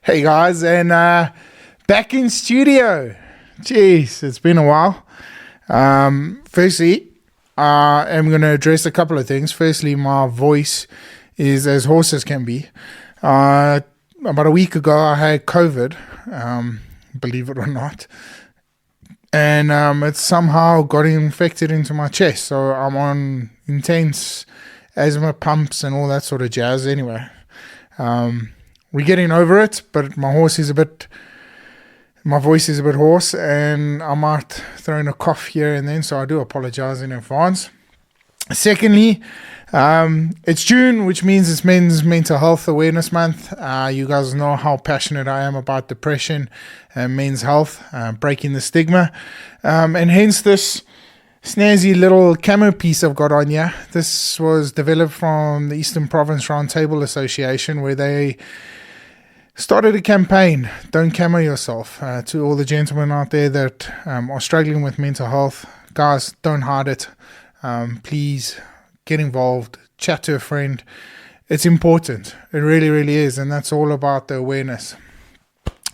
Hey guys, and back in studio. Jeez, it's been a while. Firstly, I'm going to address a couple of things. Firstly, my voice is as hoarse as can be. About a week ago, I had COVID, believe it or not. And it somehow got infected into my chest. So I'm on intense asthma pumps and all that sort of jazz anyway. We're getting over it, but my voice is a bit hoarse, and I might throw in a cough here and then, so I do apologize in advance. Secondly, it's June, which means it's Men's Mental Health Awareness Month. You guys know how passionate I am about depression and men's health, breaking the stigma, and hence this snazzy little camo piece I've got on here. This was developed from the Eastern Province Roundtable Association, where they started a campaign, Don't Camo Yourself, to all the gentlemen out there that are struggling with mental health. Guys, don't hide it. Please get involved, chat to a friend. It's important. It really, really is. And that's all about the awareness.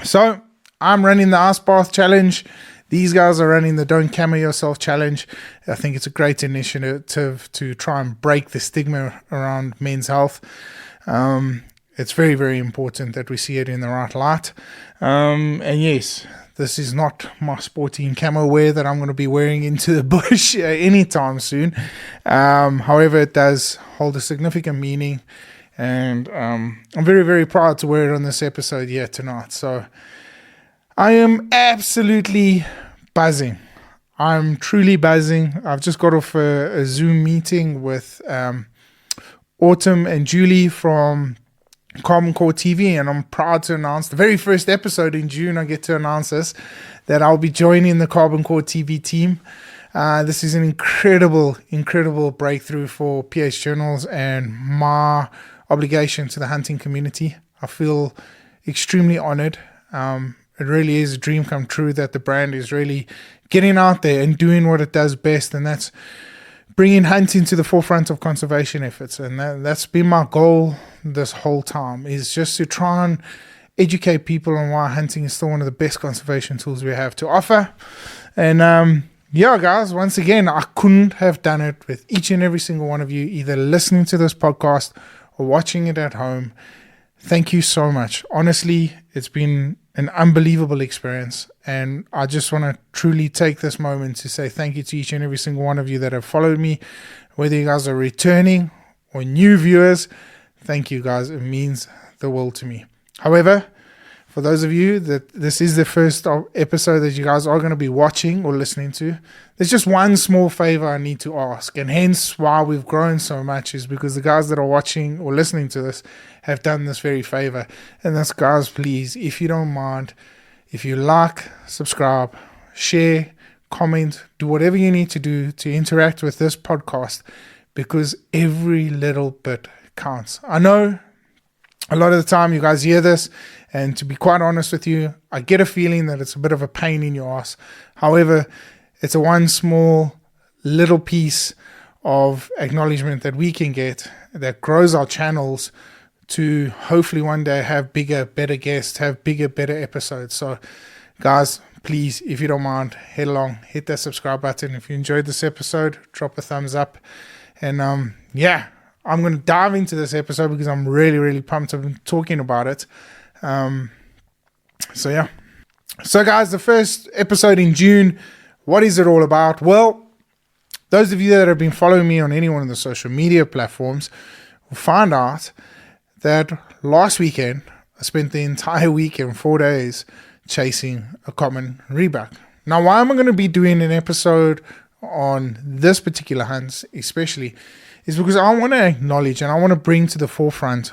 So I'm running the Ice Bath Challenge. These guys are running the Don't Camo Yourself Challenge. I think it's a great initiative to try and break the stigma around men's health. It's very, very important that we see it in the right light. And yes, this is not my sporting camo wear that I'm going to be wearing into the bush anytime soon. However, it does hold a significant meaning. And I'm very, very proud to wear it on this episode here tonight. So I am absolutely buzzing. I'm truly buzzing. I've just got off a Zoom meeting with Autumn and Julie from Carbon Core TV, and I'm proud to announce the very first episode in June. I get to announce this, that I'll be joining the Carbon Core TV team. This is an incredible breakthrough for PH Journals and my obligation to the hunting community. I feel extremely honored. It really is a dream come true that the brand is really getting out there and doing what it does best, and that's bringing hunting to the forefront of conservation efforts. And that's been my goal this whole time, is just to try and educate people on why hunting is still one of the best conservation tools we have to offer. And yeah, guys, once again, I couldn't have done it with each and every single one of you, either listening to this podcast or watching it at home. Thank you so much. Honestly, it's been an unbelievable experience, and I just want to truly take this moment to say thank you to each and every single one of you that have followed me, whether you guys are returning or new viewers. Thank you, guys. It means the world to me. However, for those of you that this is the first episode that you guys are going to be watching or listening to, there's just one small favor I need to ask, and hence why we've grown so much, is because the guys that are watching or listening to this have done this very favor. And that's, guys, please, if you don't mind, if you like, subscribe, share, comment, do whatever you need to do to interact with this podcast, because every little bit counts. I know a lot of the time you guys hear this, and to be quite honest with you, I get a feeling that it's a bit of a pain in your ass. However, it's a one small little piece of acknowledgement that we can get that grows our channels to hopefully one day have bigger, better guests, have bigger, better episodes. So guys, please, if you don't mind, head along, hit that subscribe button. If you enjoyed this episode, drop a thumbs up. And yeah, I'm going to dive into this episode because I'm really, really pumped. I've been talking about it. So yeah. So guys, the first episode in June, what is it all about? Well, those of you that have been following me on any one of the social media platforms will find out that last weekend, I spent the entire weekend, 4 days, chasing a common Reedbuck. Now, why am I going to be doing an episode on this particular hunt especially, is because I want to acknowledge and I want to bring to the forefront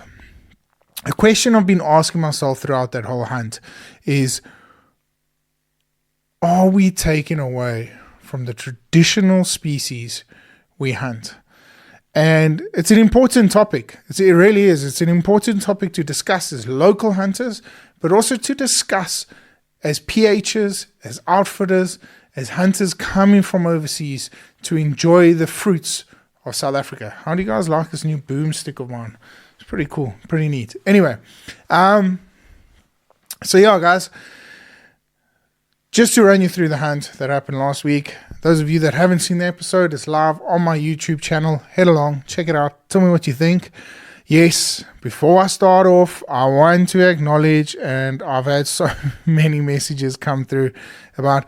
a question I've been asking myself throughout that whole hunt is, are we taking away from the traditional species we hunt? And it's an important topic. It really is. It's an important topic to discuss as local hunters, but also to discuss as PHs, as outfitters, as hunters coming from overseas to enjoy the fruits of South Africa. How do you guys like this new boomstick of mine? It's pretty cool, pretty neat. Anyway, So yeah, guys, just to run you through the hunt that happened last week. Those of you that haven't seen the episode, it's live on my YouTube channel. Head along, check it out. Tell me what you think. Yes, before I start off, I want to acknowledge, and I've had so many messages come through about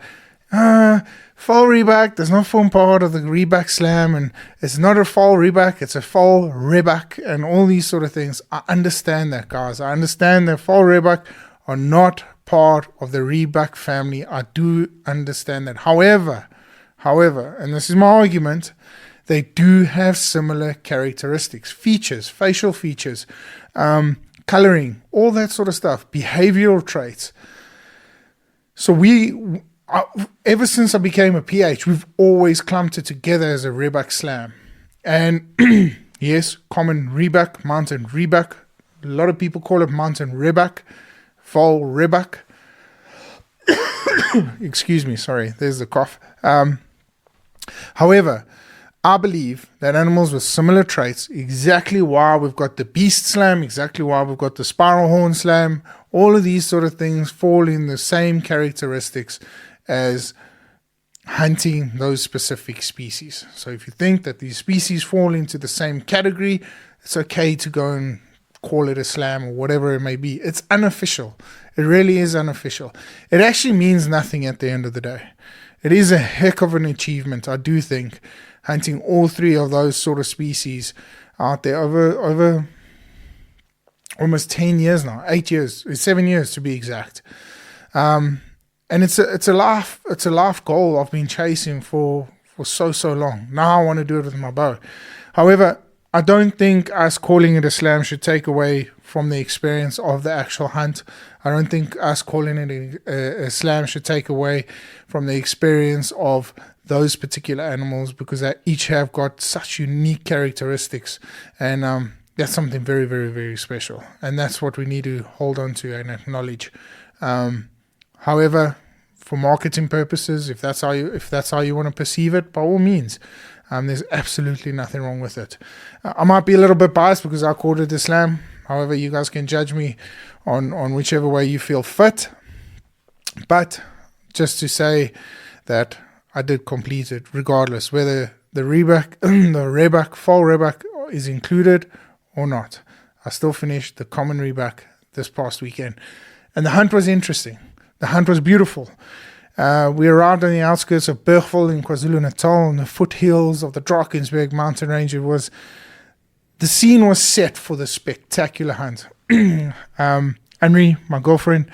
fall Reedbuck does not form part of the Reedbuck Slam, and it's not a fall Reedbuck, it's a fall Reedbuck, and all these sort of things. I understand that, guys. I understand that fall Reedbuck are not part of the Reedbuck family. I do understand that. However, and this is my argument, they do have similar characteristics, features, facial features, coloring, all that sort of stuff, behavioral traits. So ever since I became a PH, we've always clumped it together as a Reedbuck Slam. And yes, common Reedbuck, mountain Reedbuck. A lot of people call it mountain Reedbuck, fall Reedbuck. Excuse me, sorry, there's the cough. However, I believe that animals with similar traits, exactly why we've got the beast slam, exactly why we've got the spiral horn slam, all of these sort of things fall in the same characteristics as hunting those specific species. So if you think that these species fall into the same category, it's okay to go and call it a slam or whatever it may be. It's unofficial. It really is unofficial. It actually means nothing at the end of the day. It is a heck of an achievement, I do think, hunting all three of those sort of species out there over almost 10 years now, 8 years, 7 years to be exact. And it's a life goal I've been chasing for so long. Now I want to do it with my bow. However, I don't think us calling it a slam should take away from the experience of the actual hunt. I don't think us calling it a slam should take away from the experience of those particular animals, because they each have got such unique characteristics, and that's something very, very, very special, and that's what we need to hold on to and acknowledge. However, for marketing purposes, if that's how you want to perceive it, by all means, there's absolutely nothing wrong with it. I might be a little bit biased because I called it a slam. However, you guys can judge me on whichever way you feel fit. But just to say that I did complete it, regardless whether the Reedbuck, fall Reedbuck is included or not. I still finished the common Reedbuck this past weekend, and the hunt was interesting. The hunt was beautiful. We arrived on the outskirts of Bergville in KwaZulu-Natal on the foothills of the Drakensberg mountain range. The scene was set for the spectacular hunt. Henry, my girlfriend,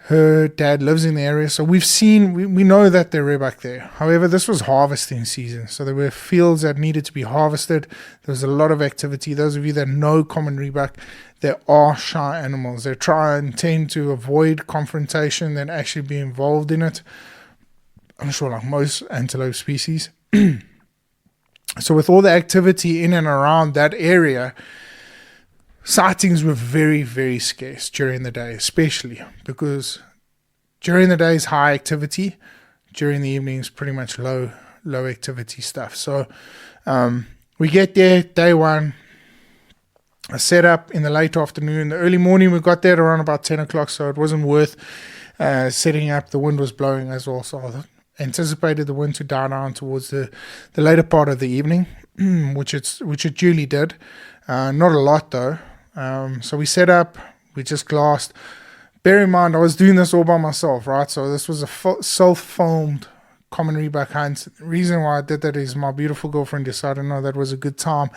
her dad lives in the area, so we know that they're Reedbuck there. However, this was harvesting season, so there were fields that needed to be harvested. There was a lot of activity. Those of you that know common Reedbuck, they are shy animals. They try and tend to avoid confrontation than actually be involved in it. I'm sure like most antelope species. So with all the activity in and around that area, sightings were very, very scarce during the day, especially because during the day is high activity, during the evenings pretty much low activity stuff. So we get there day one. I set up in the late afternoon. The early morning we got there around about 10 o'clock, so it wasn't worth setting up. The wind was blowing as well, so I anticipated the wind to die down towards the later part of the evening, which it duly did. Not a lot though. So we set up, we just glassed. Bear in mind, I was doing this all by myself, right? So this was a self-filmed common Reedbuck hunt. The reason why I did that is my beautiful girlfriend decided, no, that was a good time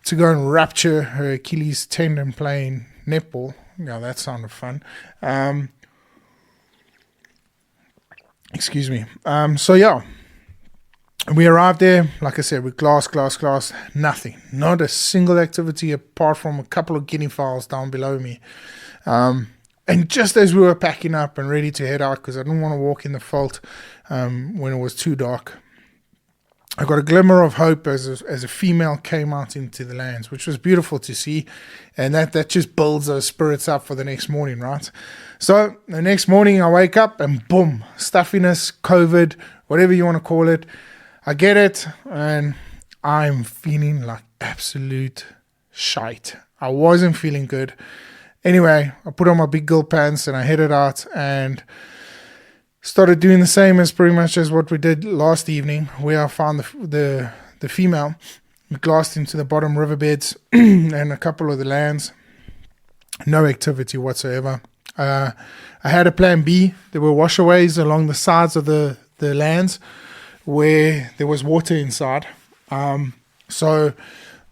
to go and rupture her Achilles tendon playing netball. Yeah, that sounded fun. Excuse me. So yeah, we arrived there. Like I said, with glass, nothing. Not a single activity apart from a couple of guinea fowls down below me. And just as we were packing up and ready to head out, because I didn't want to walk in the veld when it was too dark, I got a glimmer of hope as a female came out into the lands, which was beautiful to see. And that just builds those spirits up for the next morning, right? So the next morning I wake up and boom, stuffiness, COVID, whatever you want to call it. I get it and I'm feeling like absolute shite. I wasn't feeling good. Anyway, I put on my big girl pants and I headed out and started doing the same as pretty much as what we did last evening, where I found the female. We glassed into the bottom riverbeds and a couple of the lands. No activity whatsoever. I had a plan B. There were washaways along the sides of the lands where there was water inside. So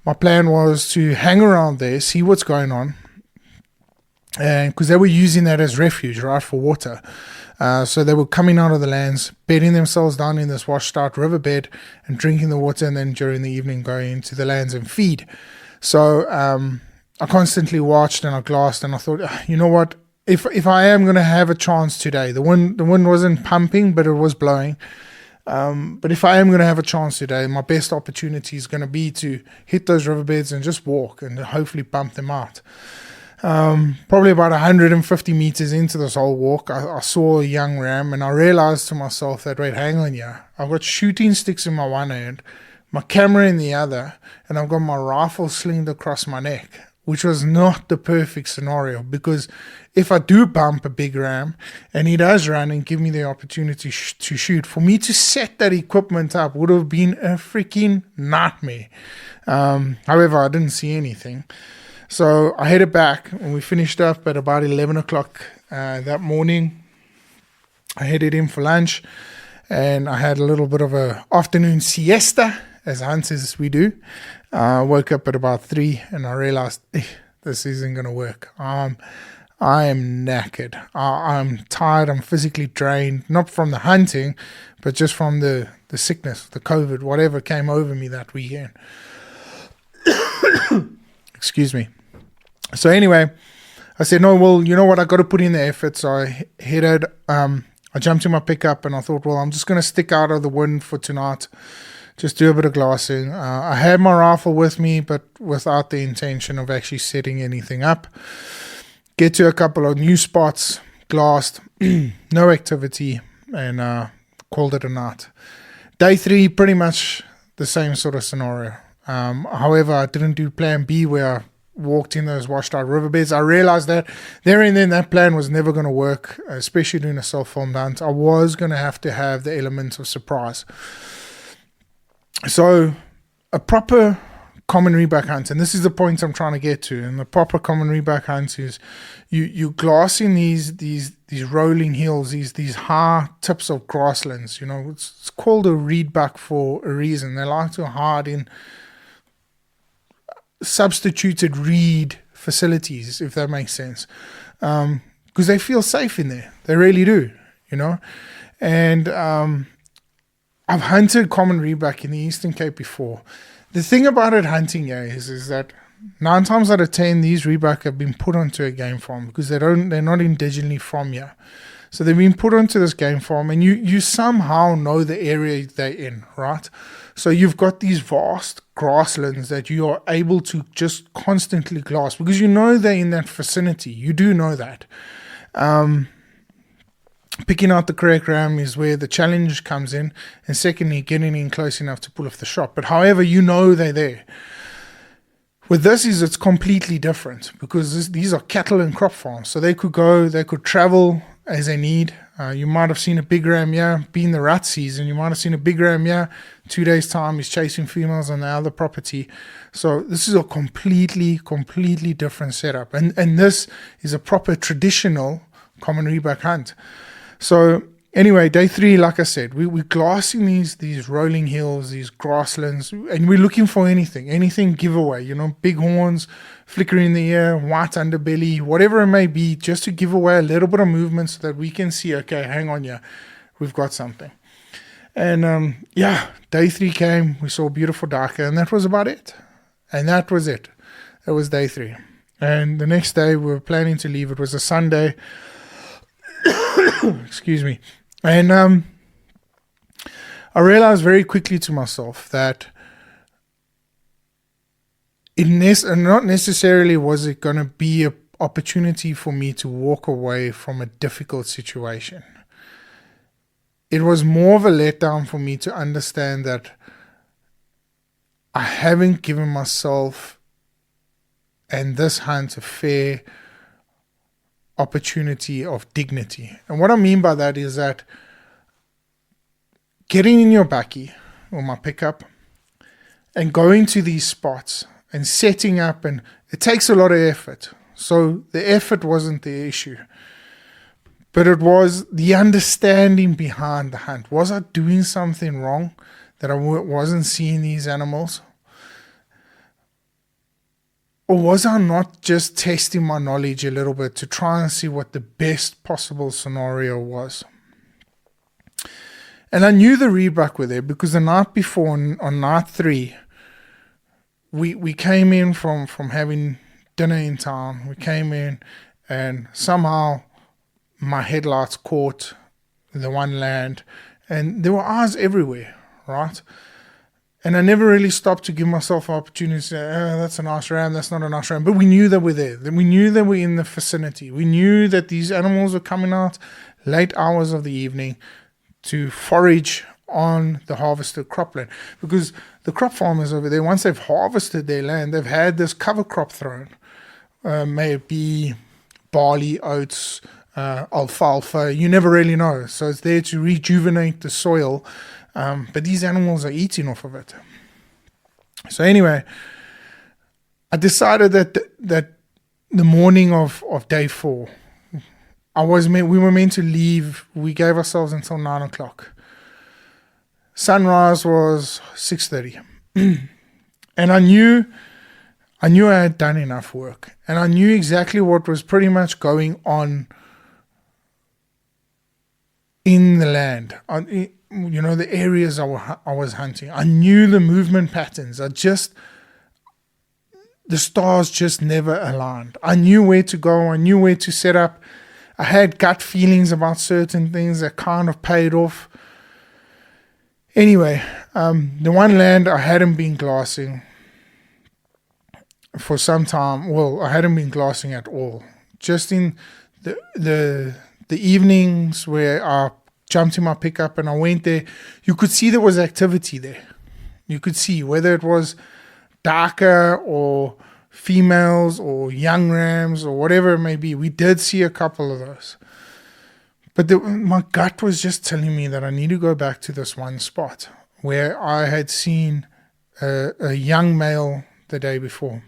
my plan was to hang around there, see what's going on, and because they were using that as refuge, right, for water. So they were coming out of the lands, bedding themselves down in this washed out riverbed and drinking the water, and then during the evening going into the lands and feed. So I constantly watched and I glassed, and I thought, you know what, if I am going to have a chance today, the wind wasn't pumping, but it was blowing. But if I am going to have a chance today, my best opportunity is going to be to hit those riverbeds and just walk and hopefully bump them out. Probably about 150 meters into this whole walk, I saw a young ram, and I realized to myself that, wait, hang on here. I've got shooting sticks in my one hand, my camera in the other, and I've got my rifle slinged across my neck, which was not the perfect scenario, because if I do bump a big ram and he does run and give me the opportunity to shoot, for me to set that equipment up would have been a freaking nightmare. However, I didn't see anything. So I headed back, and we finished up at about 11 o'clock that morning. I headed in for lunch, and I had a little bit of a afternoon siesta, as hunters we do. I woke up at about 3, and I realized this isn't going to work. I am knackered. I'm tired. I'm physically drained, not from the hunting, but just from the sickness, the COVID, whatever came over me that weekend. Excuse me. So anyway, I said, no, well, you know what? I got to put in the effort. So I headed, I jumped in my pickup, and I thought, well, I'm just going to stick out of the wind for tonight. Just do a bit of glassing. I had my rifle with me, but without the intention of actually setting anything up. Get to a couple of new spots, glassed, no activity, and called it a night. Day 3, pretty much the same sort of scenario. However, I didn't do plan B, where I walked in those washed out riverbeds. I realized that there and then that plan was never going to work, especially doing a self-filmed hunt. I was going to have the element of surprise. So a proper common reedbuck hunt, and this is the point I'm trying to get to, and the proper common reedbuck hunt is you glassing these rolling hills, these high tips of grasslands. You know, it's called a reedbuck for a reason. They like to hide in substituted reed facilities, if that makes sense, because they feel safe in there. They really do, you know. And I've hunted common reedbuck in the Eastern Cape before. The thing about it hunting is that 9 times out of 10 these reedbuck have been put onto a game farm, because they're not indigenously from here. So they've been put onto this game farm, and you somehow know the area they're in, right? So you've got these vast grasslands that you are able to just constantly glass, because you know they're in that vicinity. You do know that. Picking out the correct ram is where the challenge comes in, and secondly, getting in close enough to pull off the shot. But however, you know they're there. With this, it's completely different, because these are cattle and crop farms. So they could travel as they need. You might have seen a big ram here, being the rut season. You might have seen a big ram here. 2 days' time, he's chasing females on the other property. So this is a completely different setup. And this is a proper traditional common reedbuck hunt. So anyway, day 3, like I said, we're glassing these rolling hills, these grasslands, and we're looking for anything giveaway, you know, big horns, flicker in the ear, white underbelly, whatever it may be, just to give away a little bit of movement so that we can see, okay, hang on here, we've got something. And day 3 came, we saw a beautiful darker, and that was about it. And that was it. That was day 3. And the next day we were planning to leave. It was a Sunday. Excuse me. And I realized very quickly to myself that not necessarily was it going to be an opportunity for me to walk away from a difficult situation. It was more of a letdown for me to understand that I haven't given myself and this hunt a fair opportunity of dignity. And what I mean by that is that getting in your bakkie or my pickup and going to these spots and setting up, and it takes a lot of effort. So the effort wasn't the issue, but it was the understanding behind the hunt. Was I doing something wrong that I wasn't seeing these animals? Or was I not just testing my knowledge a little bit to try and see what the best possible scenario was? And I knew the Reedbuck were there because the night before, on night 3, we came in from having dinner in town. We came in and somehow my headlights caught the one land and there were eyes everywhere, right? And I never really stopped to give myself an opportunity to say, oh, that's a nice ram, that's not a nice ram. But we knew they were there. We knew they were in the vicinity. We knew that these animals were coming out late hours of the evening to forage on the harvested cropland. Because the crop farmers over there, once they've harvested their land, they've had this cover crop thrown. May it be barley, oats, alfalfa, you never really know. So it's there to rejuvenate the soil. But these animals are eating off of it. So anyway, I decided that the morning of day 4, we were meant to leave. We gave ourselves until 9 o'clock. Sunrise was 6:30, and I knew I had done enough work, and I knew exactly what was pretty much going on in the land. The areas I was hunting. I knew the movement patterns. The stars just never aligned. I knew where to go. I knew where to set up. I had gut feelings about certain things that kind of paid off. Anyway, the one land I hadn't been glassing for some time. Well, I hadn't been glassing at all. Just in the evenings where I jumped in my pickup and I went there, you could see there was activity there. You could see whether it was darker or females or young rams or whatever it may be. We did see a couple of those. But my gut was just telling me that I need to go back to this one spot where I had seen a young male the day before.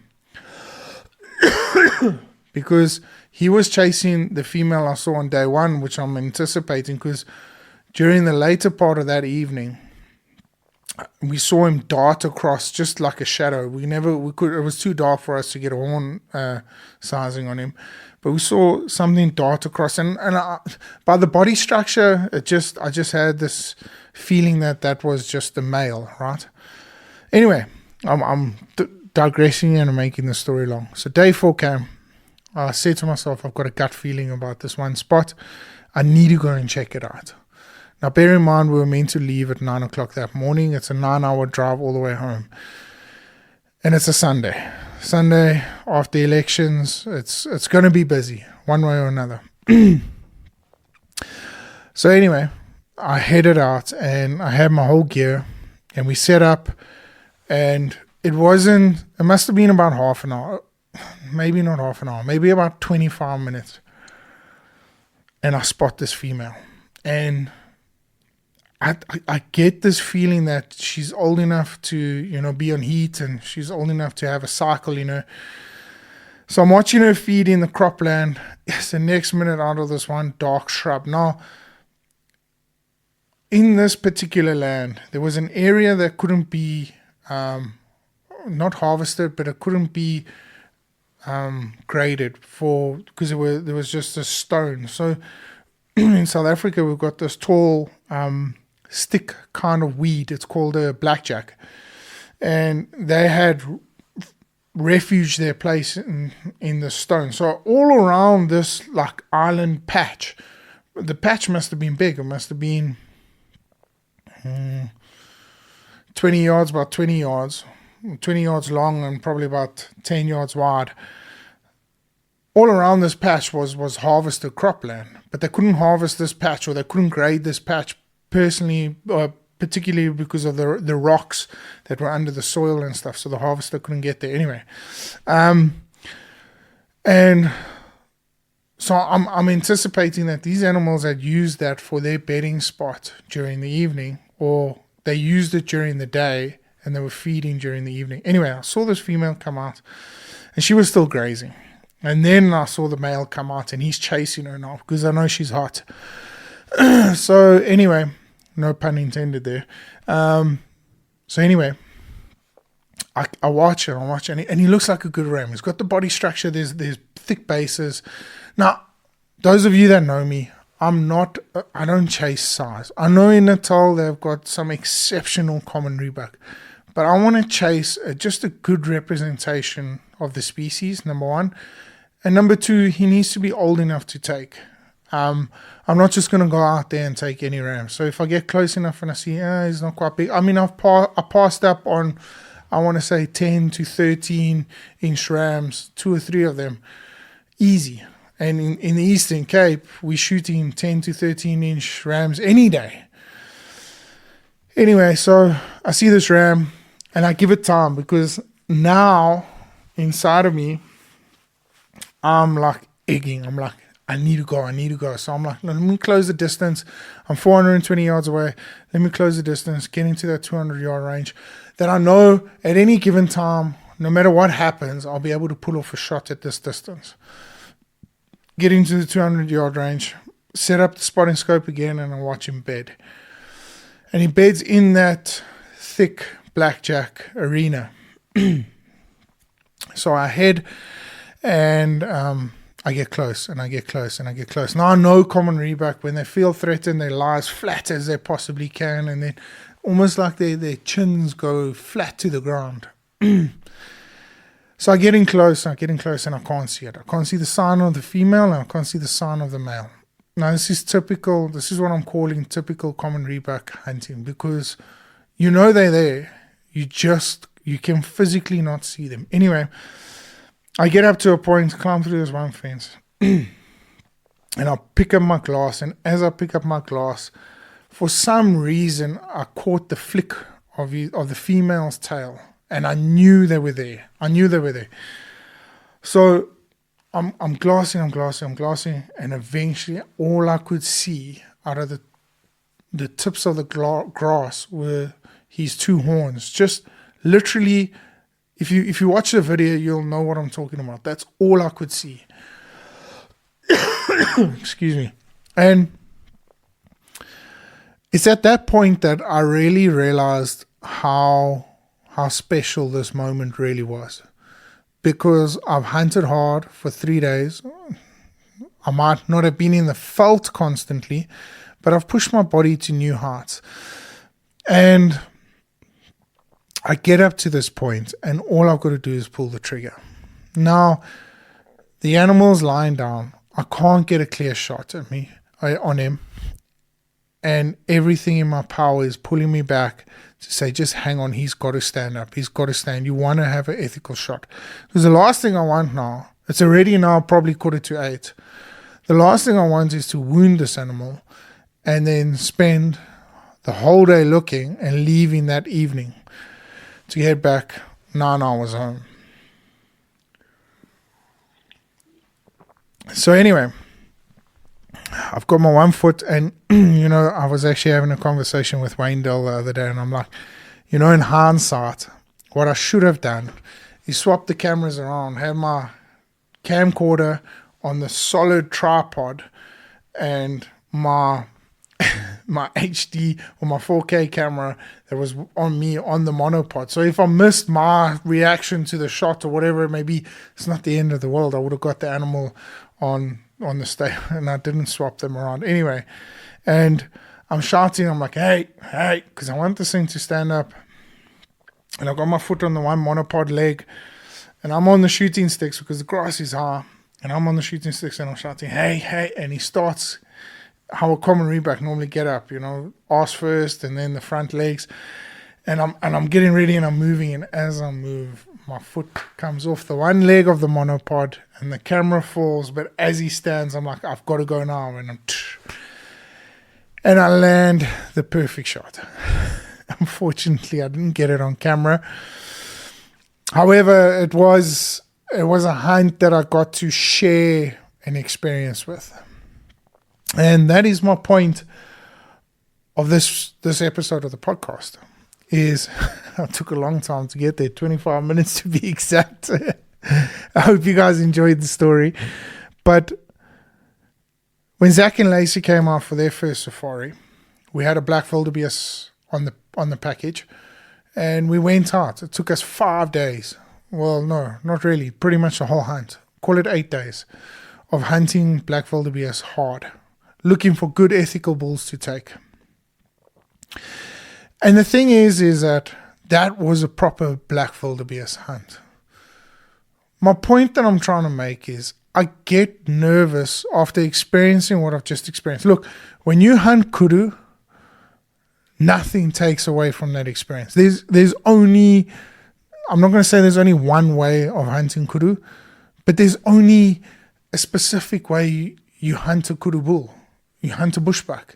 Because he was chasing the female I saw on day 1, which I'm anticipating, because during the later part of that evening, we saw him dart across just like a shadow. It was too dark for us to get a horn sizing on him, but we saw something dart across, and by the body structure, I just had this feeling that was just the male, right? Anyway, I'm digressing and making the story long. So day 4 came. I said to myself, I've got a gut feeling about this one spot. I need to go and check it out. Now, bear in mind, we were meant to leave at 9 o'clock that morning. It's a 9-hour drive all the way home. And it's a Sunday. Sunday after elections, it's going to be busy one way or another. So anyway, I headed out and I had my whole gear and we set up, and it must have been about half an hour. Maybe not half an hour, maybe about 25 minutes. And I spot this female. And I get this feeling that she's old enough to, be on heat, and she's old enough to have a cycle, So I'm watching her feed in the cropland. Yes, the next minute out of this one dark shrub. Now, in this particular land, there was an area that couldn't be, not harvested, but it couldn't be graded because there was just a stone. So in South Africa, we've got this tall stick kind of weed. It's called a blackjack, and they had refuge their place in the stone. So all around this like island patch, the patch must have been big. It must have been 20 yards, about 20 yards. 20 yards long and probably about 10 yards wide. All around this patch was harvested cropland, but they couldn't harvest this patch, or they couldn't grade this patch personally, particularly because of the rocks that were under the soil and stuff, so the harvester couldn't get there anyway. And So I'm anticipating that these animals had used that for their bedding spot during the evening, or they used it during the day and they were feeding during the evening. Anyway, I saw this female come out and she was still grazing. And then I saw the male come out and he's chasing her now because I know she's hot. So anyway, no pun intended there. So anyway, I watch it, and he looks like a good ram. He's got the body structure. There's thick bases. Now, those of you that know me, I don't chase size. I know in Natal they've got some exceptional common Reedbuck, but I want to chase just a good representation of the species, number one. And number two, he needs to be old enough to take. I'm not just going to go out there and take any ram. So if I get close enough and I see, he's not quite big. I mean, I passed up on, I want to say 10 to 13 inch rams, 2 or 3 of them, easy. And in the Eastern Cape, we're shooting 10 to 13 inch rams any day. Anyway, so I see this ram and I give it time, because now inside of me, I'm like egging. I'm like, I need to go. So I'm like, let me close the distance. I'm 420 yards away. Let me close the distance, get into that 200-yard range. Then I know at any given time, no matter what happens, I'll be able to pull off a shot at this distance. Get into the 200-yard range, set up the spotting scope again, and I watch him bed. And he beds in that thick blackjack arena. So I head and I get close and I get close and I get close. Now I know common Reedbuck, when they feel threatened, they lie as flat as they possibly can, and then almost like their chins go flat to the ground. So I get in close and I can't see it. I can't see the sign of the female and I can't see the sign of the male. Now this is typical, this is what I'm calling typical common Reedbuck hunting, because you know they're there, you can physically not see them. Anyway, I get up to a point, climb through this one fence, and I pick up my glass. And as I pick up my glass, for some reason, I caught the flick of the female's tail, and I knew they were there. So I'm glassing, and eventually, all I could see out of the tips of the grass were his 2 horns, just literally. If you watch the video, you'll know what I'm talking about. That's all I could see. Excuse me. And it's at that point that I really realized how special this moment really was. Because I've hunted hard for 3 days. I might not have been in the veld constantly, but I've pushed my body to new heights. And I get up to this point and all I've got to do is pull the trigger. Now, the animal's lying down. I can't get a clear shot on him. And everything in my power is pulling me back to say, just hang on, he's got to stand up. He's got to stand. You want to have an ethical shot. Because the last thing I want now, it's already now probably 7:45. The last thing I want is to wound this animal and then spend the whole day looking and leaving that evening to head back 9 hours home. So anyway, I've got my 1 foot, and I was actually having a conversation with Wayndell the other day, and I'm like, in hindsight, what I should have done is swap the cameras around, have my camcorder on the solid tripod, and my HD or my 4K camera that was on me on the monopod. So if I missed my reaction to the shot or whatever it may be, it's not the end of the world. I would have got the animal on the stage, and I didn't swap them around anyway. And I'm shouting, I'm like, hey, because I want this thing to stand up. And I got my foot on the one monopod leg, and I'm on the shooting sticks because the grass is high, and I'm on the shooting sticks and I'm shouting, hey, and he starts how a common Reedbuck normally get up, arse first and then the front legs, and I'm getting ready and I'm moving, and as I move, my foot comes off the one leg of the monopod and the camera falls, but as he stands, I'm like, I've got to go now, and I land the perfect shot. Unfortunately, I didn't get it on camera. However, it was a hunt that I got to share and experience with. And that is my point of this episode of the podcast. Is it took a long time to get there, 25 minutes to be exact. I hope you guys enjoyed the story. But when Zach and Lacey came out for their first safari, we had a black wildebeest on the package, and we went out. It took us 5 days. Well, no, not really. Pretty much the whole hunt. Call it 8 days of hunting black wildebeest hard, looking for good ethical bulls to take. And the thing is that was a proper black wildebeest hunt. My point that I'm trying to make is I get nervous after experiencing what I've just experienced. Look, when you hunt kudu, nothing takes away from that experience. There's only, I'm not going to say there's only one way of hunting kudu, but there's only a specific way you hunt a kudu bull. You hunt a bushbuck.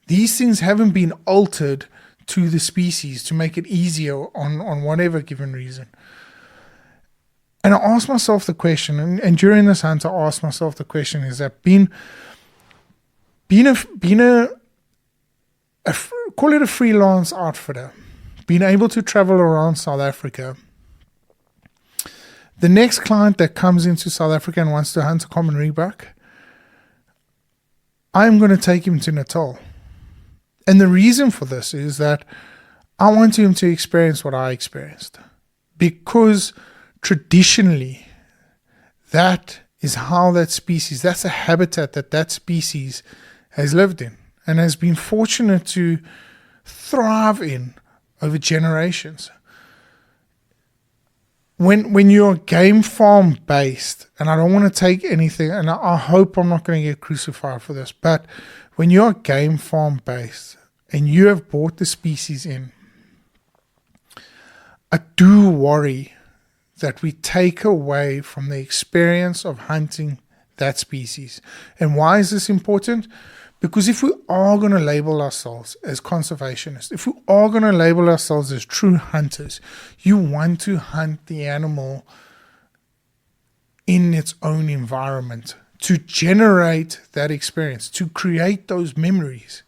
These things haven't been altered to the species to make it easier on whatever given reason. And I asked myself the question, and during this hunt I asked myself the question, is that being a call it a freelance outfitter, being able to travel around South Africa, the next client that comes into South Africa and wants to hunt a common Reedbuck, I'm going to take him to Natal. And the reason for this is that I want him to experience what I experienced. Because traditionally, that is how that species, that's a habitat that species has lived in and has been fortunate to thrive in over generations. When you're game farm based, and I don't want to take anything, and I hope I'm not going to get crucified for this, but when you're game farm based and you have brought the species in, I do worry that we take away from the experience of hunting that species. And why is this important? Because if we are going to label ourselves as conservationists, if we are going to label ourselves as true hunters, you want to hunt the animal in its own environment to generate that experience, to create those memories.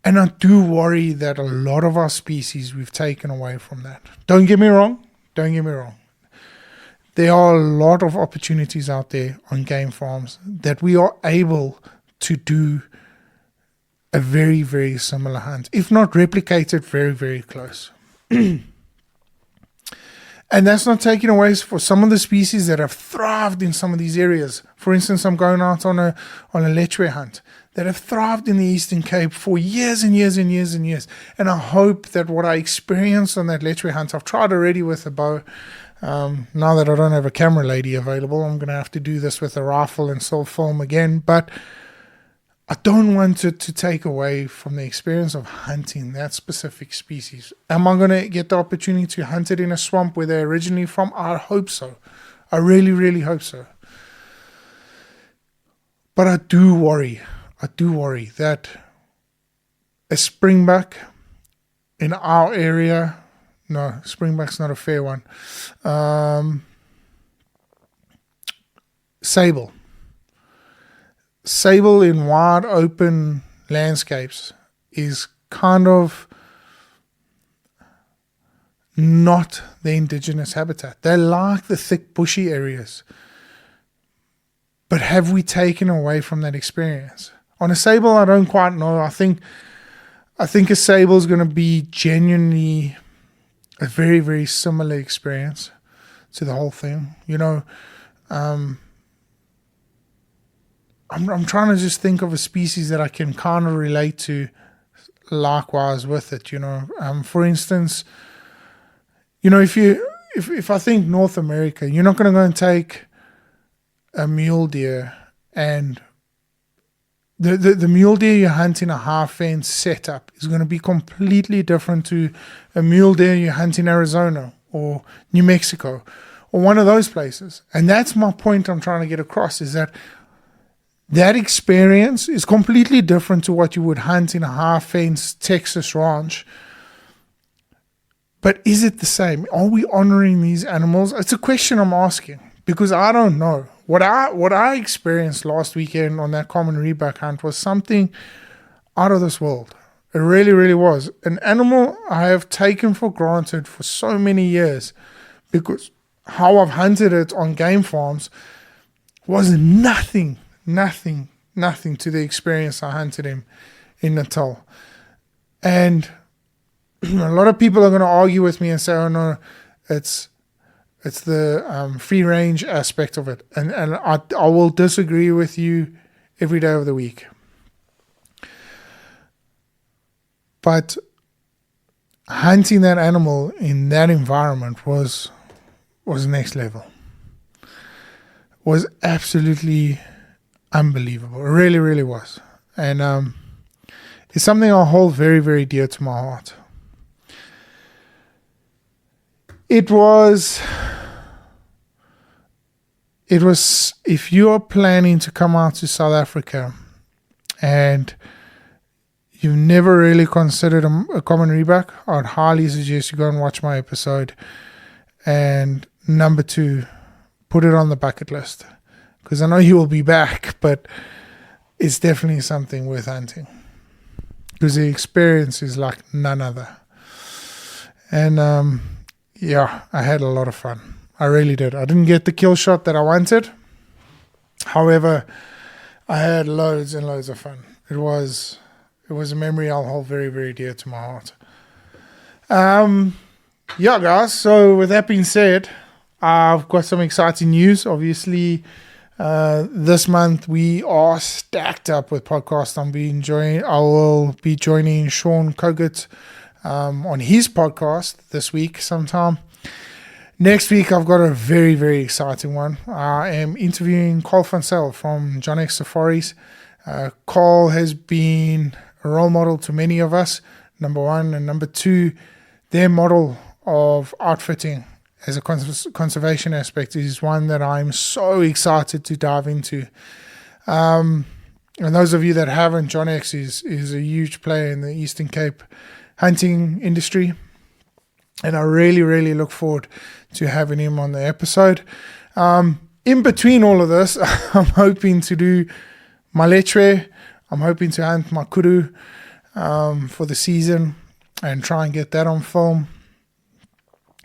And I do worry that a lot of our species we've taken away from that. Don't get me wrong. There are a lot of opportunities out there on game farms that we are able to do a very, very similar hunt, if not replicate it very, very close. And that's not taking away for some of the species that have thrived in some of these areas. For instance, I'm going out on a lechwe hunt that have thrived in the Eastern Cape for years and years and years and years. And I hope that what I experienced on that lechwe hunt, I've tried already with a bow. Now that I don't have a camera lady available, I'm going to have to do this with a rifle and still film again. But I don't want it to take away from the experience of hunting that specific species. Am I going to get the opportunity to hunt it in a swamp where they're originally from? I hope so. I really, really hope so. But I do worry that a springbuck in our area, no, springbuck's not a fair one, sable in wide open landscapes is kind of not the indigenous habitat. They like the thick bushy areas. But have we taken away from that experience? On a sable, I don't quite know. I think a sable is going to be genuinely a very, very similar experience to the whole thing. I'm trying to just think of a species that I can kind of relate to likewise with it, For instance, if I think North America, you're not going to go and take a mule deer and the mule deer you hunt in a half fence setup is going to be completely different to a mule deer you hunt in Arizona or New Mexico or one of those places. And that's my point I'm trying to get across, is that experience is completely different to what you would hunt in a half-fence Texas ranch. But is it the same? Are we honoring these animals? It's a question I'm asking because I don't know. what I experienced last weekend on that common Reedbuck hunt was something out of this world. It really, really was. An animal I have taken for granted for so many years because how I've hunted it on game farms was nothing to the experience I hunted him in Natal. And a lot of people are going to argue with me and say, oh no, it's the free range aspect of it. And I will disagree with you every day of the week. But hunting that animal in that environment was next level. Was absolutely unbelievable. It really, really was. And it's something I hold very, very dear to my heart. It was, if you are planning to come out to South Africa and you've never really considered a common Reedbuck, I'd highly suggest you go and watch my episode. And number 2, put it on the bucket list. Because I know you will be back, but it's definitely something worth hunting. Because the experience is like none other. And yeah, I had a lot of fun. I really did. I didn't get the kill shot that I wanted. However, I had loads and loads of fun. It was a memory I'll hold very, very dear to my heart. Yeah, guys. So with that being said, I've got some exciting news. Obviously, this month we are stacked up with podcasts. I will be joining Sean Kogut on his podcast this week sometime. Next week, I've got a very, very exciting one. I am interviewing Carl van Zyl from John X Safaris. Carl has been a role model to many of us, number 1. And number 2, their model of outfitting as a conservation aspect is one that I'm so excited to dive into. And those of you that haven't, John X is a huge player in the Eastern Cape hunting industry. And I really, really look forward to having him on the episode. In between all of this, I'm hoping to do my lechwe. I'm hoping to hunt my kudu for the season and try and get that on film.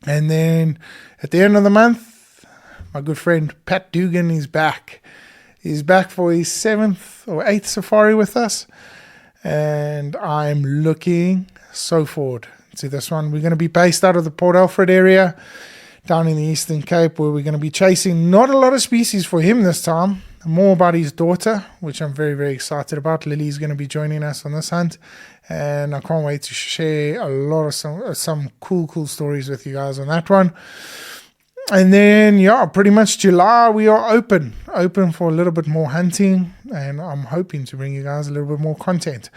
And then at the end of the month, my good friend Pat Dugan is back. He's back for his 7th or 8th safari with us. And I'm looking so forward to this one. We're going to be based out of the Port Alfred area down in the Eastern Cape, where we're going to be chasing not a lot of species for him this time, more about his daughter, which I'm very, very excited about. Lily's going to be joining us on this hunt, and I can't wait to share a lot of some cool stories with you guys on that one. And then, yeah, pretty much July, we are open for a little bit more hunting, and I'm hoping to bring you guys a little bit more content.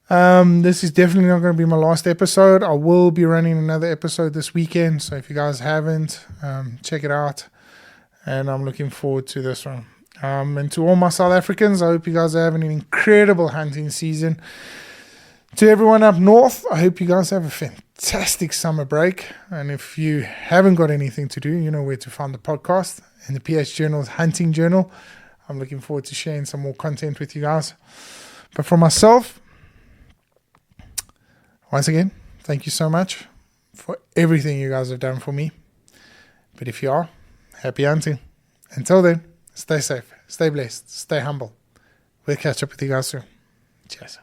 This is definitely not going to be my last episode. I will be running another episode this weekend, so if you guys haven't, check it out, and I'm looking forward to this one. And to all my South Africans, I hope you guys are having an incredible hunting season. To everyone up north, I hope you guys have a fantastic summer break. And if you haven't got anything to do, you know where to find the podcast and the PH Journal's Hunting Journal. I'm looking forward to sharing some more content with you guys. But for myself, once again, thank you so much for everything you guys have done for me. But if you are, happy hunting. Until then, stay safe, stay blessed, stay humble. We'll catch up with you guys soon. Cheers.